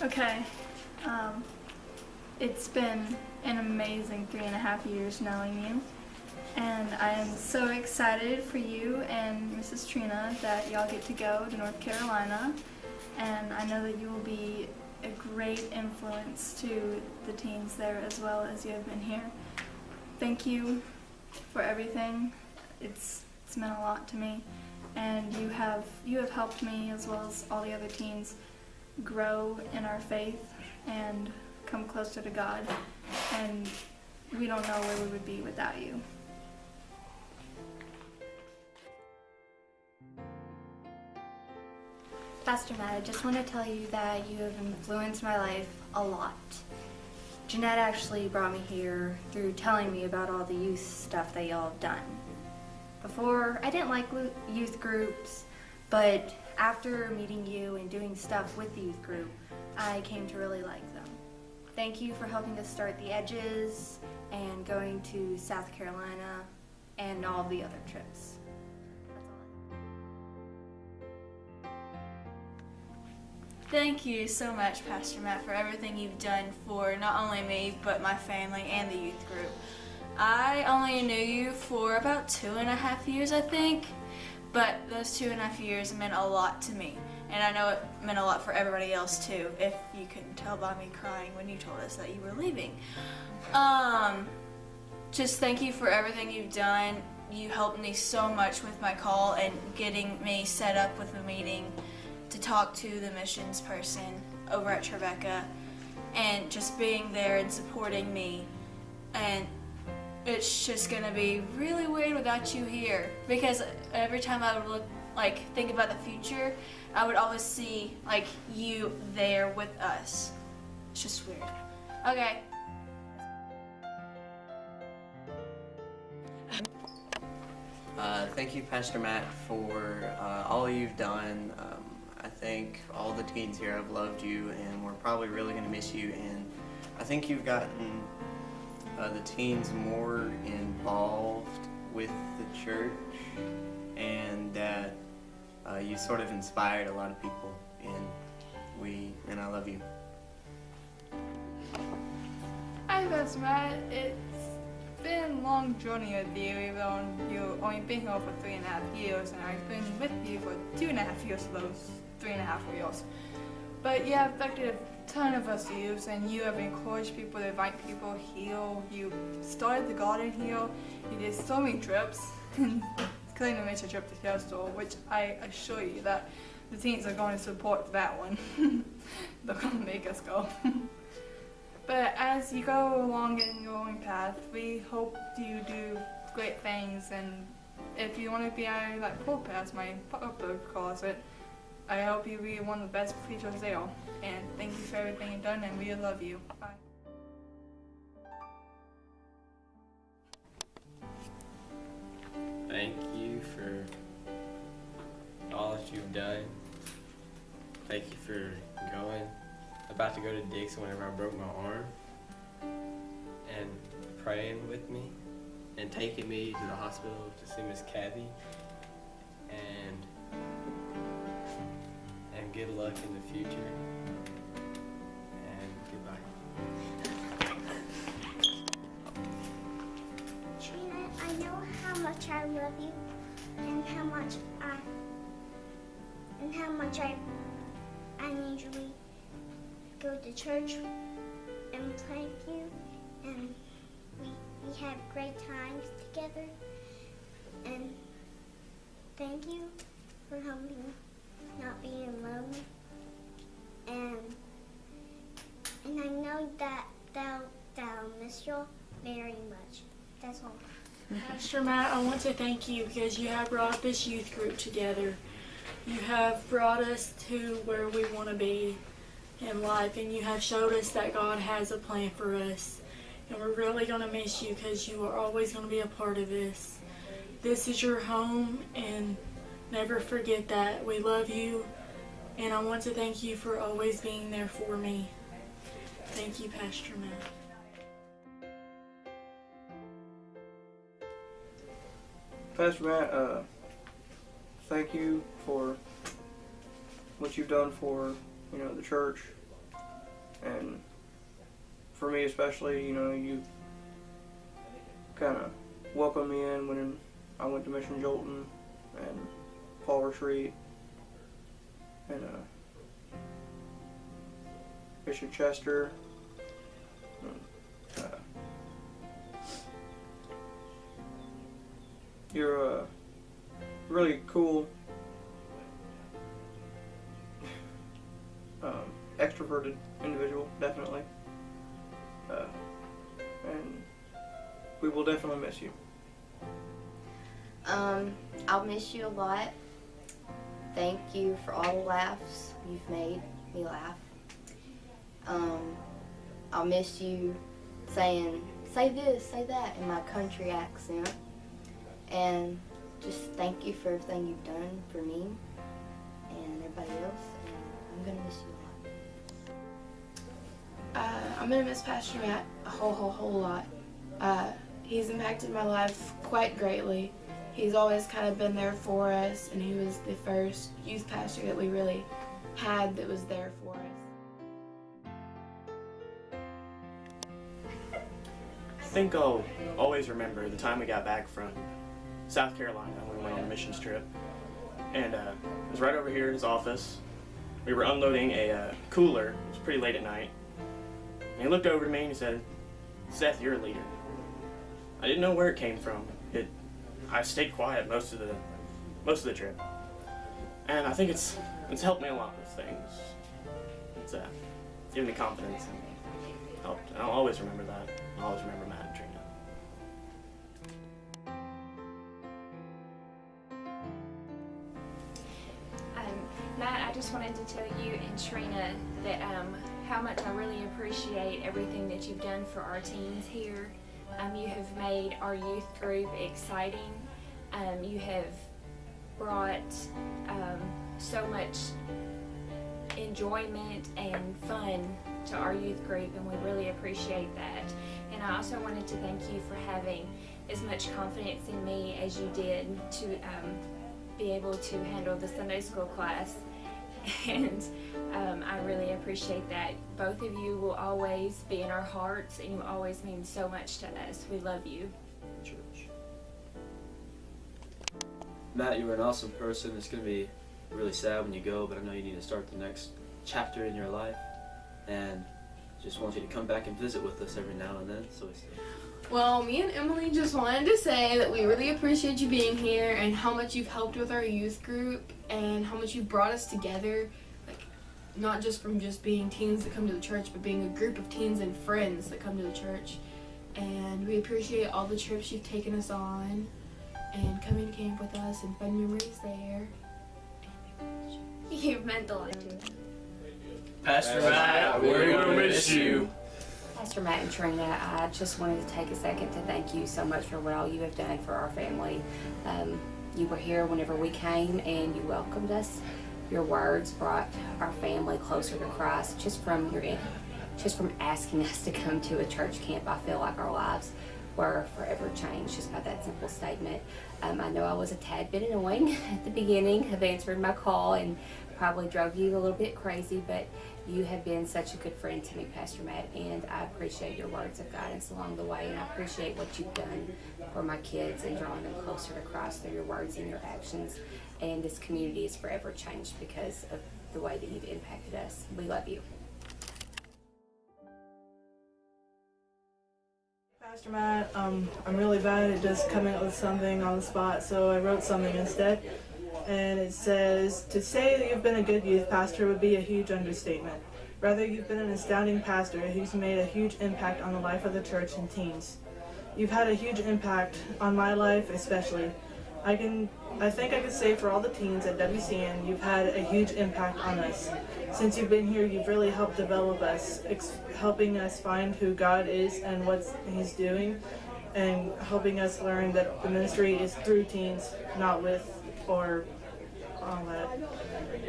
Okay, it's been an amazing 3.5 years knowing you, and I am so excited for you and Mrs. Trina that y'all get to go to North Carolina, and I know that you will be a great influence to the teens there as well as you have been here. Thank you for everything. It's meant a lot to me, and you have helped me as well as all the other teens grow in our faith and come closer to God, and we don't know where we would be without you. Pastor Matt, I just want to tell you that you have influenced my life a lot. Jeanette actually brought me here through telling me about all the youth stuff that y'all have done. Before, I didn't like youth groups, but after meeting you and doing stuff with the youth group, I came to really like them. Thank you for helping us start the Edges and going to South Carolina and all the other trips. That's all. Thank you so much, Pastor Matt, for everything you've done for not only me, but my family and the youth group. I only knew you for about 2.5 years, I think, but those 2.5 years meant a lot to me. And I know it meant a lot for everybody else too, if you couldn't tell by me crying when you told us that you were leaving. Just thank you for everything you've done. You helped me so much with my call and getting me set up with a meeting to talk to the missions person over at Tribeca, and just being there and supporting me. And it's just gonna be really weird without you here, because every time I would think about the future, I would always see you there with us. It's just weird. Okay. Thank you, Pastor Matt, for all you've done. I think all the teens here have loved you, and we're probably really going to miss you. And I think you've gotten the teens more involved with the church, and that you sort of inspired a lot of people, and I love you. Hi, Pastor Matt. It's been a long journey with you, even though you've only been here for 3.5 years, and I've been with you for 2.5 years of those 3.5 years. But you have affected a ton of us youths, and you have encouraged people to invite people here. You started the garden here. You did so many trips, including the mission trip to Coastal, which I assure you that the teens are going to support that one. They're going to make us go. But as you go along in your own path, we hope you do great things, and if you want to be our pulpit, as my papa calls it, I hope you be one of the best preachers there. And thank you for everything you've done, and we love you. Bye. Thank you for all that you've done. Thank you for going. About to go to Dixon whenever I broke my arm, and praying with me, and taking me to the hospital to see Miss Kathy, and good luck in the future, and goodbye. Trina, I know how much I love you, and how much I usually go to church and play with you, and we have great times together, and thank you for helping not being alone, and I know that they'll miss you very much. That's all. Pastor Matt, I want to thank you because you have brought this youth group together. You have brought us to where we want to be in life, and you have showed us that God has a plan for us, and we're really going to miss you because you are always going to be a part of this. This is your home, and never forget that. We love you, and I want to thank you for always being there for me. Thank you, Pastor Matt. Pastor Matt, thank you for what you've done for the church, And for me especially, you know, you kind of welcomed me in when I went to Mission Jolton and Fall Retreat and Bishop Chester. And, you're a really cool, extroverted individual, definitely. And we will definitely miss you. I'll miss you a lot. Thank you for all the laughs you've made me laugh. I'll miss you saying, say this, say that in my country accent. And just thank you for everything you've done for me and everybody else. And I'm gonna miss you a lot. I'm gonna miss Pastor Matt a whole lot. He's impacted my life quite greatly. He's always kind of been there for us, and he was the first youth pastor that we really had that was there for us. I think I'll always remember the time we got back from South Carolina when we went on a missions trip. And it was right over here in his office. We were unloading a cooler. It was pretty late at night. And he looked over to me and he said, "Seth, you're a leader." I didn't know where it came from. I stayed quiet most of the trip. And I think it's helped me a lot with things. It's given me confidence and helped. And I'll always remember that. I'll always remember Matt and Trina. Matt, I just wanted to tell you and Trina that how much I really appreciate everything that you've done for our teens here. You have made our youth group exciting. You have brought so much enjoyment and fun to our youth group, and we really appreciate that. And I also wanted to thank you for having as much confidence in me as you did to be able to handle the Sunday school class. And I really appreciate that. Both of you will always be in our hearts, and you always mean so much to us. We love you. Church. Matt, you were an awesome person. It's going to be really sad when you go, but I know you need to start the next chapter in your life. And just want you to come back and visit with us every now and then. Well, me and Emily just wanted to say that we really appreciate you being here and how much you've helped with our youth group and how much you've brought us together, like not just from just being teens that come to the church, but being a group of teens and friends that come to the church. And we appreciate all the trips you've taken us on and coming to camp with us and fun memories there. You've meant a lot to me. Pastor Matt, we're gonna miss you. Pastor Matt and Trina, I just wanted to take a second to thank you so much for what all you have done for our family. You were here whenever we came and you welcomed us. Your words brought our family closer to Christ. Just from asking us to come to a church camp, I feel like our lives were forever changed just by that simple statement. I know I was a tad bit annoying at the beginning of answering my call and probably drove you a little bit crazy, but you have been such a good friend to me, Pastor Matt, and I appreciate your words of guidance along the way, and I appreciate what you've done for my kids and drawing them closer to Christ through your words and your actions. And this community is forever changed because of the way that you've impacted us. We love you. Pastor Matt, I'm really bad at just coming up with something on the spot, so I wrote something instead. And it says, to say that you've been a good youth pastor would be a huge understatement. Rather, you've been an astounding pastor who's made a huge impact on the life of the church and teens. You've had a huge impact on my life especially. I think I could say for all the teens at WCN, you've had a huge impact on us. Since you've been here, you've really helped develop us, helping us find who God is and what He's doing, and helping us learn that the ministry is through teens, not with or all that.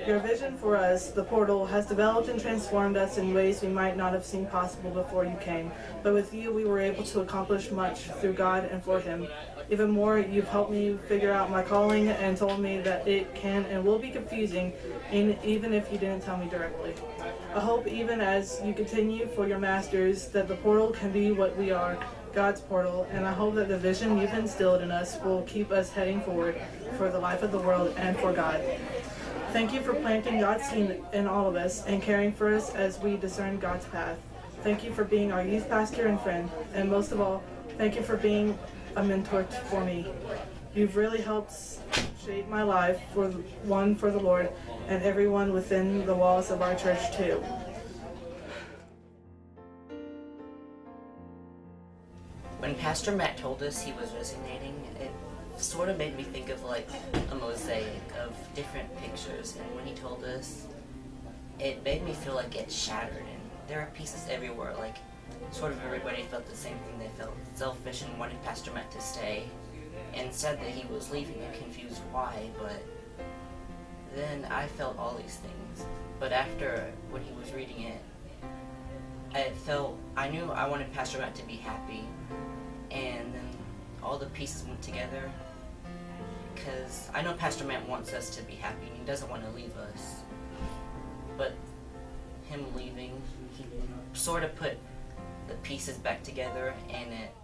Your vision for us, the portal, has developed and transformed us in ways we might not have seen possible before you came. But with you, we were able to accomplish much through God and for Him. Even more, you've helped me figure out my calling and told me that it can and will be confusing, and even if you didn't tell me directly. I hope even as you continue for your masters that the portal can be what we are, God's portal, and I hope that the vision you've instilled in us will keep us heading forward for the life of the world and for God. Thank you for planting God's seed in all of us and caring for us as we discern God's path. Thank you for being our youth pastor and friend, and most of all, thank you for being a mentor for me. You've really helped shape my life for the Lord and everyone within the walls of our church too. When Pastor Matt told us he was resignating, it sort of made me think of like a mosaic of different pictures, and when he told us, it made me feel like it shattered, and there are pieces everywhere, like sort of everybody felt the same thing. They felt selfish and wanted Pastor Matt to stay, and said that he was leaving and confused why, but then I felt all these things. But after, when he was reading it, I knew I wanted Pastor Matt to be happy, and then all the pieces went together, because I know Pastor Matt wants us to be happy, and he doesn't want to leave us, but him leaving, he sort of put the pieces back together, and it